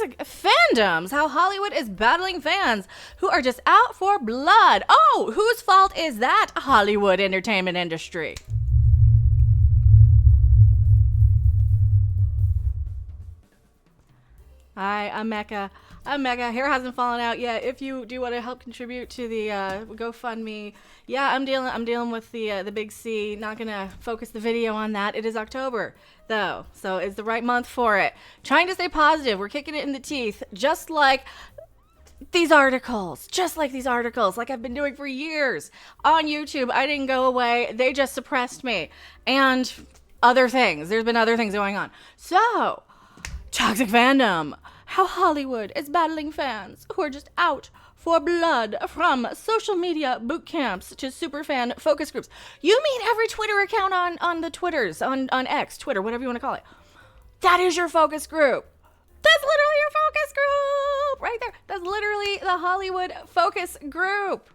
toxic fandoms, how Hollywood is battling fans who are just out for blood. Oh, whose fault is that, Hollywood entertainment industry? Hi, I'm Mecca. Hair hasn't fallen out yet. If you do want to help contribute to the GoFundMe, yeah, I'm dealing with the big C. Not gonna focus the video on that. It is October though, so it's the right month for it. Trying to stay positive. We're kicking it in the teeth, just like these articles, like I've been doing for years on YouTube. I didn't go away. They just suppressed me, and other things. There's been other things going on. So, toxic fandom. How Hollywood is battling fans who are just out for blood, from social media boot camps to superfan focus groups. You mean every Twitter account on the Twitters, on X, Twitter, whatever you want to call it. That is your focus group. That's literally your focus group right there. That's literally the Hollywood focus group.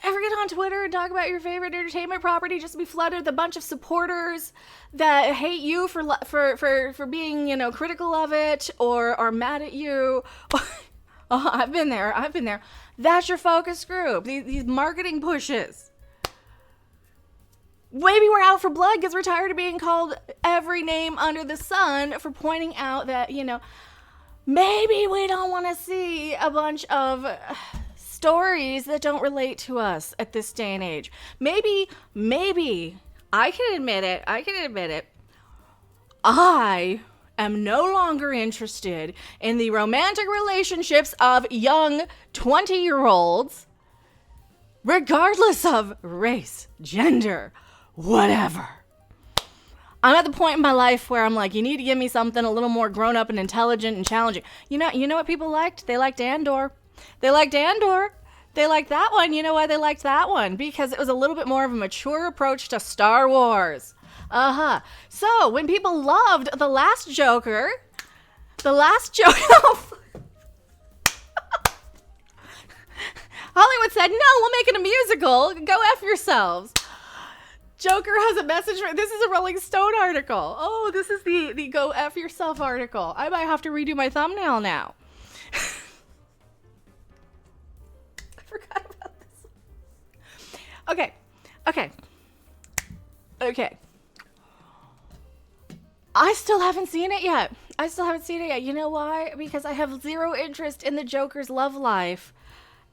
Ever get on Twitter and talk about your favorite entertainment property just to be flooded with a bunch of supporters that hate you for being, critical of it, or are mad at you? Oh, I've been there. That's your focus group. These marketing pushes. Maybe we're out for blood because we're tired of being called every name under the sun for pointing out that, maybe we don't want to see a bunch of stories that don't relate to us at this day and age. Maybe I can admit it. I am no longer interested in the romantic relationships of young 20-year-olds, regardless of race, gender, whatever. I'm at the point in my life where I'm like, you need to give me something a little more grown up and intelligent and challenging. You know what people liked? They liked Andor. They liked that one. You know why they liked that one? Because it was a little bit more of a mature approach to Star Wars. So, when people loved The Last Joker, Hollywood said, no, we'll make it a musical. Go F yourselves. Joker has a message. This is a Rolling Stone article. Oh, this is the Go F Yourself article. I might have to redo my thumbnail now. Forgot about this. Okay. I still haven't seen it yet. You know why? Because I have zero interest in the Joker's love life.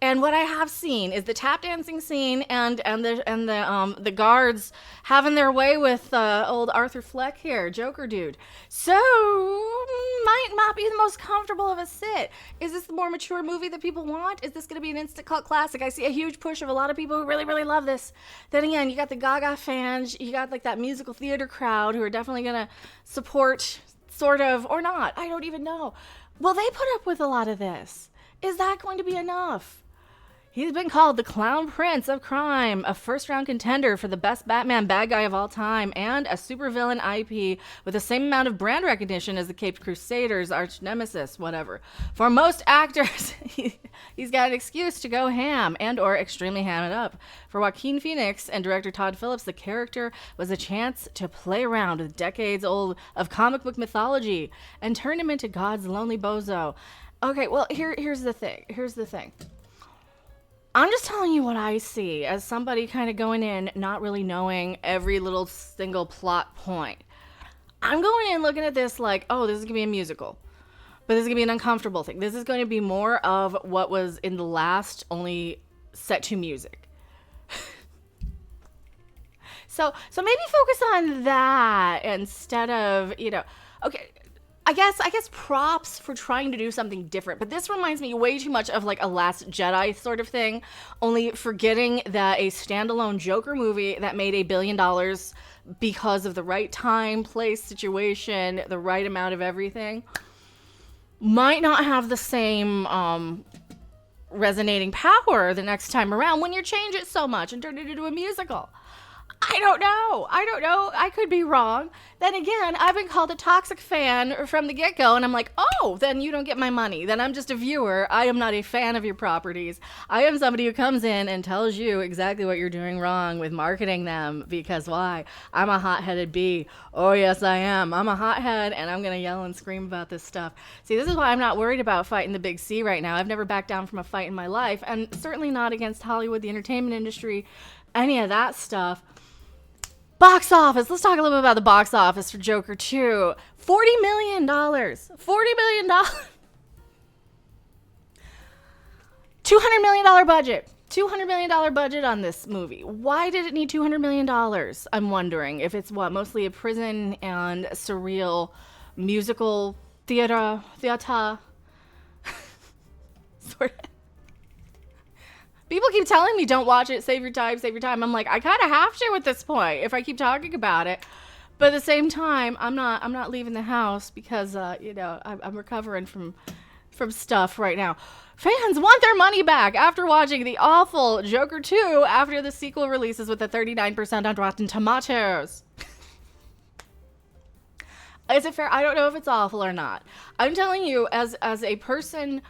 And what I have seen is the tap dancing scene and the guards having their way with old Arthur Fleck here, Joker dude. So might not be the most comfortable of a sit. Is this the more mature movie that people want? Is this going to be an instant cult classic? I see a huge push of a lot of people who really, really love this. Then again, you got the Gaga fans, you got like that musical theater crowd who are definitely going to support, sort of, or not. I don't even know. Will they put up with a lot of this? Is that going to be enough? He's been called the Clown Prince of Crime, a first-round contender for the best Batman bad guy of all time, and a supervillain IP with the same amount of brand recognition as the Caped Crusaders, arch nemesis, whatever. For most actors, he's got an excuse to go ham and or extremely ham it up. For Joaquin Phoenix and director Todd Phillips, the character was a chance to play around with decades old of comic book mythology and turn him into God's lonely bozo. Okay, well, here's the thing. I'm just telling you what I see as somebody kind of going in, not really knowing every little single plot point. I'm going in looking at this like, oh, this is going to be a musical. But this is going to be an uncomfortable thing. This is going to be more of what was in the last, only set to music. So maybe focus on that instead of, okay. I guess props for trying to do something different, but this reminds me way too much of like a Last Jedi sort of thing, only forgetting that a standalone Joker movie that made $1 billion because of the right time, place, situation, the right amount of everything, might not have the same resonating power the next time around when you change it so much and turn it into a musical. I don't know. I could be wrong. Then again, I've been called a toxic fan from the get-go, and I'm like, oh, then you don't get my money. Then I'm just a viewer. I am not a fan of your properties. I am somebody who comes in and tells you exactly what you're doing wrong with marketing them, because why? I'm a hot-headed bee. Oh, yes, I am. I'm a hothead, and I'm going to yell and scream about this stuff. See, this is why I'm not worried about fighting the big C right now. I've never backed down from a fight in my life, and certainly not against Hollywood, the entertainment industry, any of that stuff. Box office. Let's talk a little bit about the box office for Joker 2. $40 million. $40 million. $200 million budget. $200 million budget on this movie. Why did it need $200 million? I'm wondering if it's mostly a prison and surreal musical theater. Sort of. People keep telling me, don't watch it, save your time, save your time. I'm like, I kind of have to at this point if I keep talking about it. But at the same time, I'm not leaving the house because, I'm recovering from stuff right now. Fans want their money back after watching the awful Joker 2 after the sequel releases with a 39% on Rotten Tomatoes. Is it fair? I don't know if it's awful or not. I'm telling you, as a person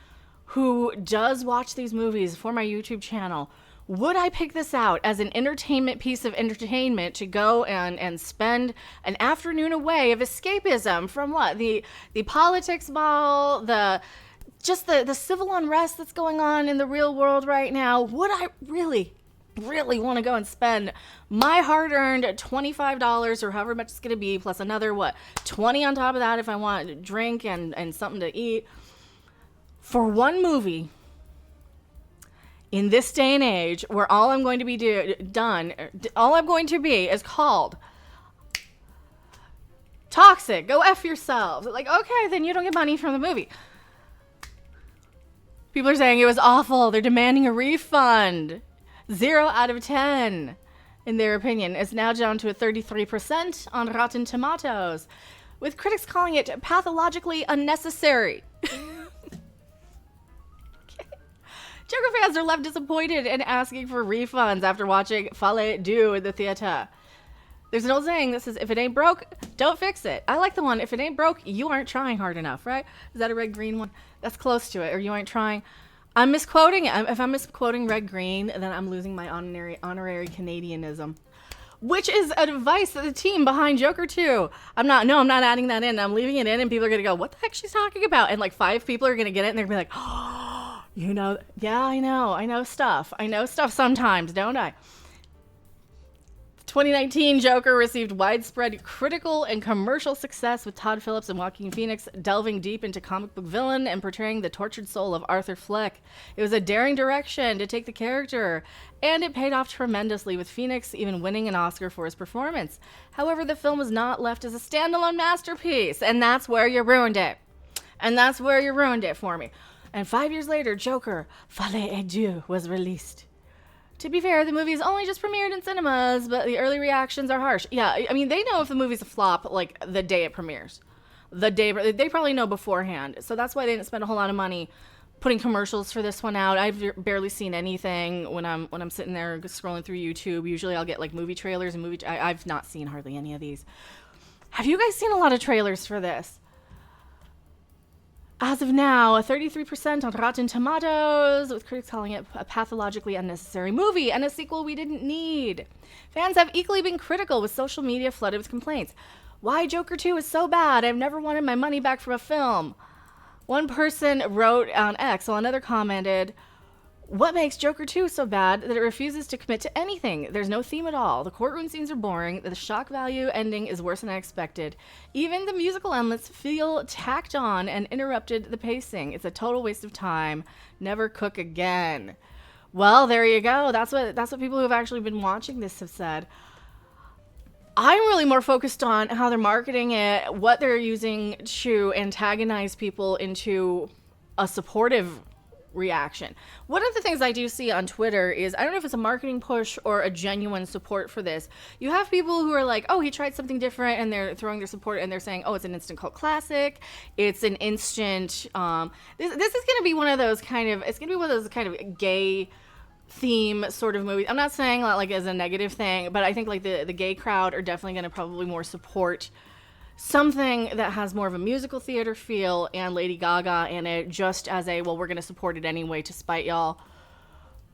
who does watch these movies for my YouTube channel, would I pick this out as an entertainment piece of entertainment to go and spend an afternoon away of escapism from what? The politics ball, the civil unrest that's going on in the real world right now? Would I really want to go and spend my hard-earned $25 or however much it's going to be, plus another, $20 on top of that if I want a drink and something to eat, for one movie in this day and age where all I'm going to be all I'm going to be is called toxic, go F yourselves. Like, okay, then you don't get money from the movie. People are saying it was awful. They're demanding a refund. 0 out of 10, in their opinion. It's now down to a 33% on Rotten Tomatoes, with critics calling it pathologically unnecessary. Joker fans are left disappointed and asking for refunds after watching Folie, Deux in the theater. There's an old saying that says, if it ain't broke, don't fix it. I like the one, if it ain't broke, you aren't trying hard enough, right? Is that a red green one? That's close to it, or you ain't trying. I'm misquoting it. If I'm misquoting red green, then I'm losing my honorary Canadianism, which is advice that the team behind Joker 2. I'm not adding that in. I'm leaving it in, and people are going to go, what the heck she's talking about? And like 5 people are going to get it, and they're going to be like, oh, yeah, I know stuff. I know stuff sometimes, don't I? 2019 Joker received widespread critical and commercial success, with Todd Phillips and Joaquin Phoenix delving deep into comic book villain and portraying the tortured soul of Arthur Fleck. It was a daring direction to take the character, and it paid off tremendously, with Phoenix even winning an Oscar for his performance. However, the film was not left as a standalone masterpiece, and that's where you ruined it. For me. And 5 years later, Joker, Folie et Deux, was released. To be fair, the movie's only just premiered in cinemas, but the early reactions are harsh. Yeah, I mean, they know if the movie's a flop, like, the day it premieres. They probably know beforehand. So that's why they didn't spend a whole lot of money putting commercials for this one out. I've barely seen anything when I'm sitting there scrolling through YouTube. Usually I'll get, like, movie trailers and I've not seen hardly any of these. Have you guys seen a lot of trailers for this? As of now, a 33% on Rotten Tomatoes, with critics calling it a pathologically unnecessary movie and a sequel we didn't need. Fans have equally been critical, with social media flooded with complaints. Why Joker 2 is so bad? I've never wanted my money back from a film. One person wrote on X, while another commented, what makes Joker 2 so bad that it refuses to commit to anything? There's no theme at all. The courtroom scenes are boring. The shock value ending is worse than I expected. Even the musical elements feel tacked on and interrupted the pacing. It's a total waste of time. Never cook again. Well, there you go. That's what people who have actually been watching this have said. I'm really more focused on how they're marketing it, what they're using to antagonize people into a supportive reaction. One of the things I do see on Twitter is, I don't know if it's a marketing push or a genuine support for this. You have people who are like, oh, he tried something different, and they're throwing their support, and they're saying, oh, it's an instant cult classic. It's an instant, this is going to be one of those kind of gay theme sort of movies. I'm not saying that like as a negative thing, but I think like the gay crowd are definitely going to probably more support something that has more of a musical theater feel and Lady Gaga in it, just as a, well, we're going to support it anyway to spite y'all.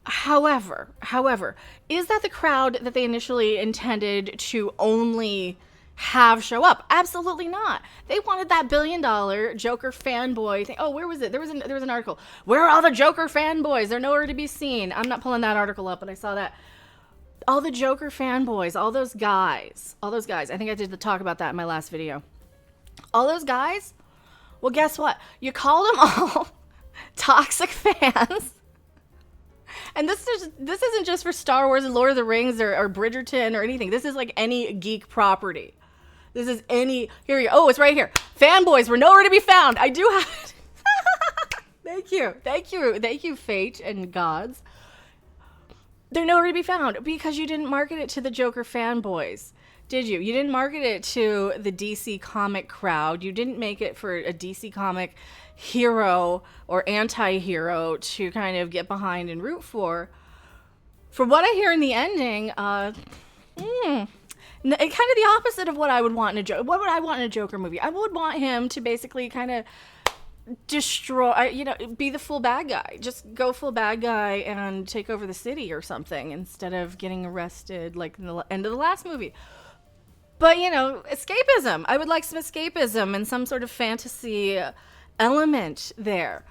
However, is that the crowd that they initially intended to only have show up? Absolutely not. They wanted that $1 billion Joker fanboy thing. Oh, where was it? There was an article. Where are all the Joker fanboys? They're nowhere to be seen. I'm not pulling that article up, but I saw that. All the Joker fanboys, all those guys. I think I did talk about that in my last video. All those guys. Well, guess what? You called them all toxic fans. And this isn't just for Star Wars and Lord of the Rings or Bridgerton or anything. This is like any geek property. This is any... Here we go. Oh, it's right here. Fanboys were nowhere to be found. I do have it. Thank you, fate and gods. They're nowhere to be found because you didn't market it to the Joker fanboys, did you? You didn't market it to the DC comic crowd. You didn't make it for a DC comic hero or anti-hero to kind of get behind and root for. From what I hear in the ending, kind of the opposite of what I would want in a Joker. What would I want in a Joker movie? I would want him to basically kind of destroy, be the full bad guy. Just go full bad guy and take over the city or something instead of getting arrested like in the end of the last movie. But, escapism. I would like some escapism and some sort of fantasy element there.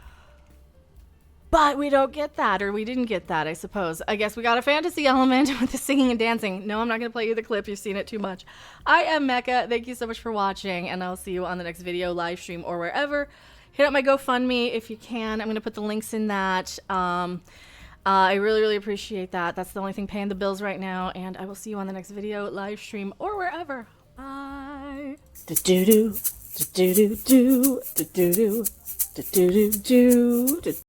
But we don't get that, or we didn't get that, I suppose. I guess we got a fantasy element with the singing and dancing. No, I'm not going to play you the clip. You've seen it too much. I am Mecca. Thank you so much for watching, and I'll see you on the next video, live stream, or wherever. Hit up my GoFundMe if you can. I'm going to put the links in that. I really, really appreciate that. That's the only thing paying the bills right now, and I will see you on the next video, live stream, or wherever. Bye. Do-do-do. Do-do-do-do. Do-do-do. Do-do-do-do.